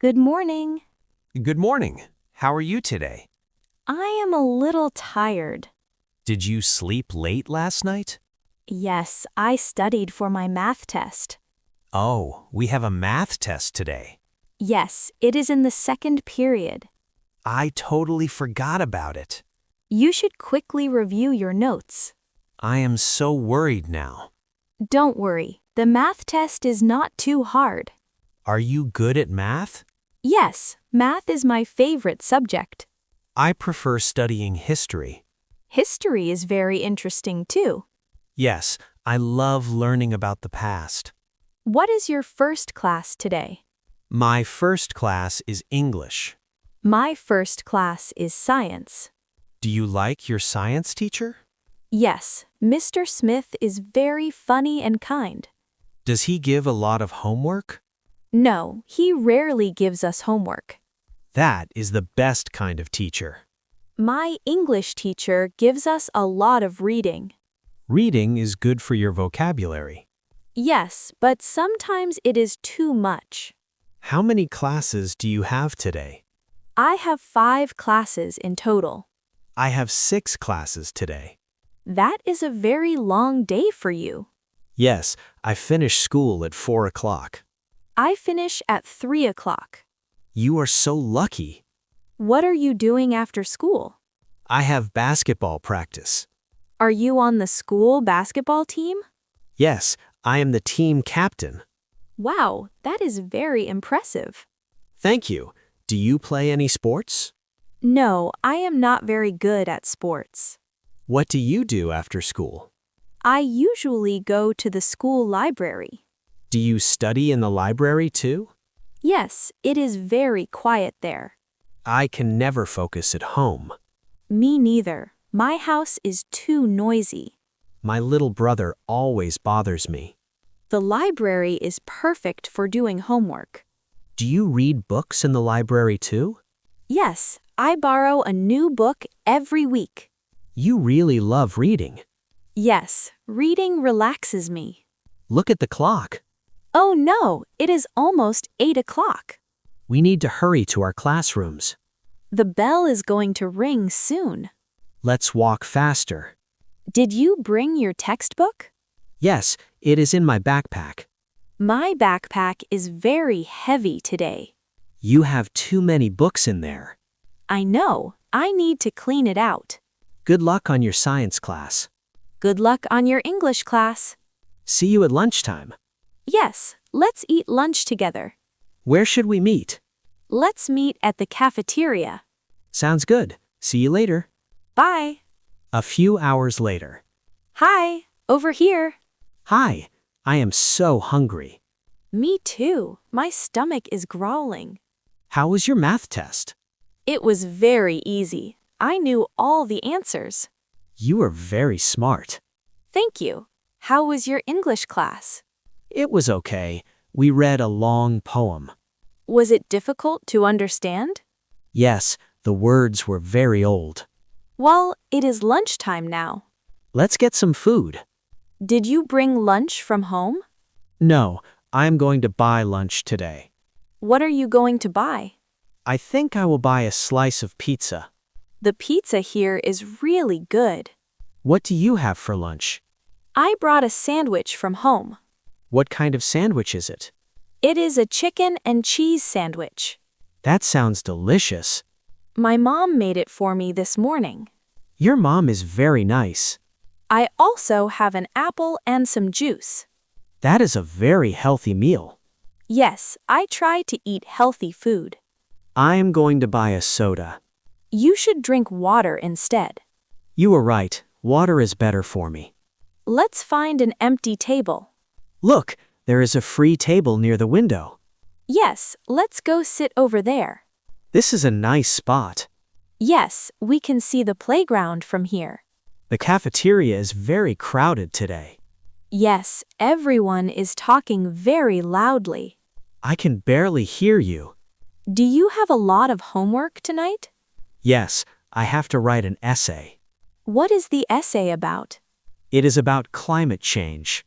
Good morning. Good morning. How are you today? I am a little tired. Did you sleep late last night? Yes, I studied for my math test. Oh, we have a math test today. Yes, it is in the second period. I totally forgot about it. You should quickly review your notes. I am so worried now. Don't worry, the math test is not too hard. Are you good at math? Yes, math is my favorite subject. I prefer studying history. History is very interesting too. Yes, I love learning about the past. What is your first class today? My first class is English. My first class is science. Do you like your science teacher? Yes, Mr. Smith is very funny and kind. Does he give a lot of homework? No, he rarely gives us homework. That is the best kind of teacher. My English teacher gives us a lot of reading. Reading is good for your vocabulary. Yes, but sometimes it is too much. How many classes do you have today? I have 5 classes in total. I have 6 classes today. That is a very long day for you. Yes, I finish school at 4 o'clock. I finish at 3 o'clock. You are so lucky. What are you doing after school? I have basketball practice. Are you on the school basketball team? Yes, I am the team captain. Wow, that is very impressive. Thank you. Do you play any sports? No, I am not very good at sports. What do you do after school? I usually go to the school library. Do you study in the library too? Yes, it is very quiet there. I can never focus at home. Me neither. My house is too noisy. My little brother always bothers me. The library is perfect for doing homework. Do you read books in the library too? Yes, I borrow a new book every week. You really love reading. Yes, reading relaxes me. Look at the clock. Oh no, it is almost 8 o'clock. We need to hurry to our classrooms. The bell is going to ring soon. Let's walk faster. Did you bring your textbook? Yes, it is in my backpack. My backpack is very heavy today. You have too many books in there. I know, I need to clean it out. Good luck on your science class. Good luck on your English class. See you at lunchtime. Yes, let's eat lunch together. Where should we meet? Let's meet at the cafeteria. Sounds good. See you later. Bye. A few hours later. Hi, over here. Hi, I am so hungry. Me too. My stomach is growling. How was your math test? It was very easy. I knew all the answers. You are very smart. Thank you. How was your English class? It was okay. We read a long poem. Was it difficult to understand? Yes, the words were very old. Well, it is lunchtime now. Let's get some food. Did you bring lunch from home? No, I'm going to buy lunch today. What are you going to buy? I think I will buy a slice of pizza. The pizza here is really good. What do you have for lunch? I brought a sandwich from home. What kind of sandwich is it? It is a chicken and cheese sandwich. That sounds delicious. My mom made it for me this morning. Your mom is very nice. I also have an apple and some juice. That is a very healthy meal. Yes, I try to eat healthy food. I am going to buy a soda. You should drink water instead. You are right. Water is better for me. Let's find an empty table. Look, there is a free table near the window. Yes, let's go sit over there. This is a nice spot. Yes, we can see the playground from here. The cafeteria is very crowded today. Yes, everyone is talking very loudly. I can barely hear you. Do you have a lot of homework tonight? Yes, I have to write an essay. What is the essay about? It is about climate change.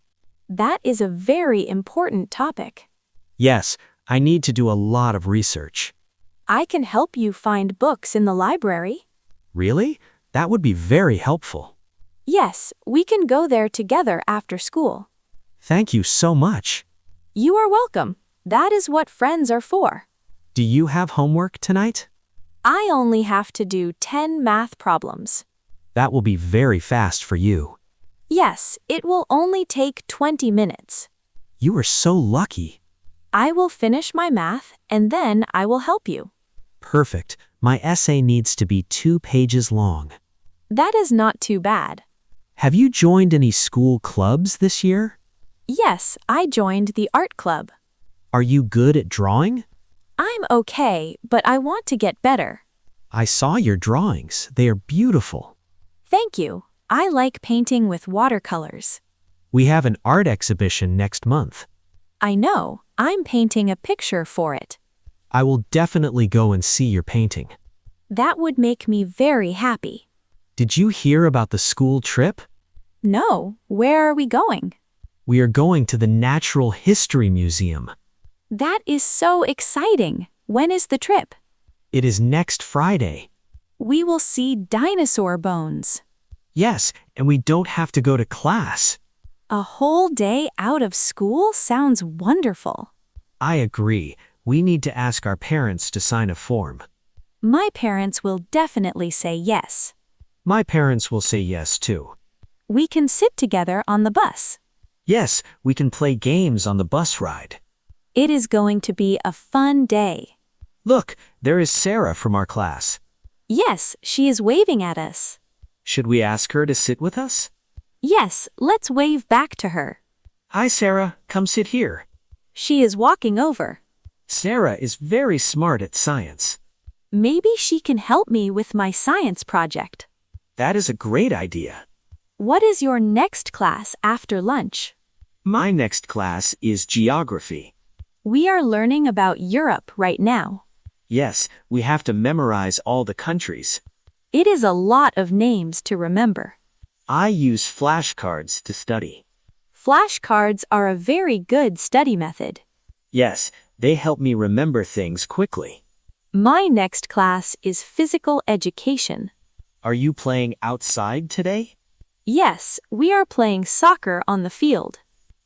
That is a very important topic. Yes, I need to do a lot of research. I can help you find books in the library. Really? That would be very helpful. Yes, we can go there together after school. Thank you so much. You are welcome. That is what friends are for. Do you have homework tonight? I only have to do 10 math problems. That will be very fast for you. Yes, it will only take 20 minutes. You are so lucky. I will finish my math and then I will help you. Perfect. My essay needs to be 2 pages long. That is not too bad. Have you joined any school clubs this year? Yes, I joined the art club. Are you good at drawing? I'm okay, but I want to get better. I saw your drawings. They are beautiful. Thank you. I like painting with watercolors. We have an art exhibition next month. I know. I'm painting a picture for it. I will definitely go and see your painting. That would make me very happy. Did you hear about the school trip? No, where are we going? We are going to the Natural History Museum. That is so exciting. When is the trip? It is next Friday. We will see dinosaur bones. Yes, and we don't have to go to class. A whole day out of school sounds wonderful. I agree. We need to ask our parents to sign a form. My parents will definitely say yes. My parents will say yes too. We can sit together on the bus. Yes, we can play games on the bus ride. It is going to be a fun day. Look, there is Sarah from our class. Yes, she is waving at us. Should we ask her to sit with us? Yes, let's wave back to her. Hi, Sarah. Come sit here. She is walking over. Sarah is very smart at science. Maybe she can help me with my science project. That is a great idea. What is your next class after lunch? My next class is geography. We are learning about Europe right now. Yes, we have to memorize all the countries. It is a lot of names to remember. I use flashcards to study. Flashcards are a very good study method. Yes, they help me remember things quickly. My next class is physical education. Are you playing outside today? Yes, we are playing soccer on the field.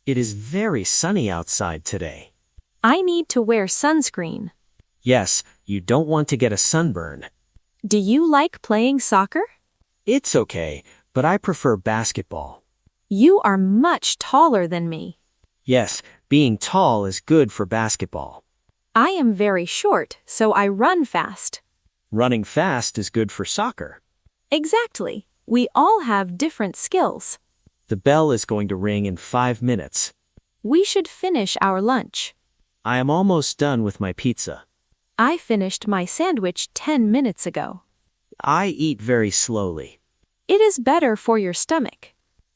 It is very sunny outside today. I need to wear sunscreen. Yes, you don't want to get a sunburn. Do you like playing soccer? It's okay, but I prefer basketball. You are much taller than me. Yes, being tall is good for basketball. I am very short, so I run fast. Running fast is good for soccer. Exactly. We all have different skills. The bell is going to ring in 5 minutes. We should finish our lunch. I am almost done with my pizza. I finished my sandwich 10 minutes ago. I eat very slowly. It is better for your stomach.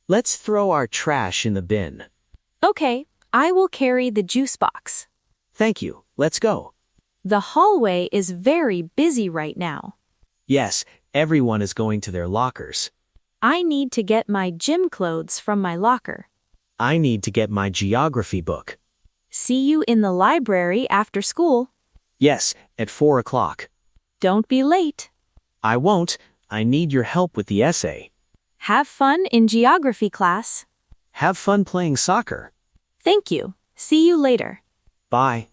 Let's throw our trash in the bin. Okay, I will carry the juice box. Thank you. Let's go. The hallway is very busy right now. Yes, everyone is going to their lockers. I need to get my gym clothes from my locker. I need to get my geography book. See you in the library after school. Yes, at 4 o'clock. Don't be late. I won't. I need your help with the essay. Have fun in geography class. Have fun playing soccer. Thank you. See you later. Bye.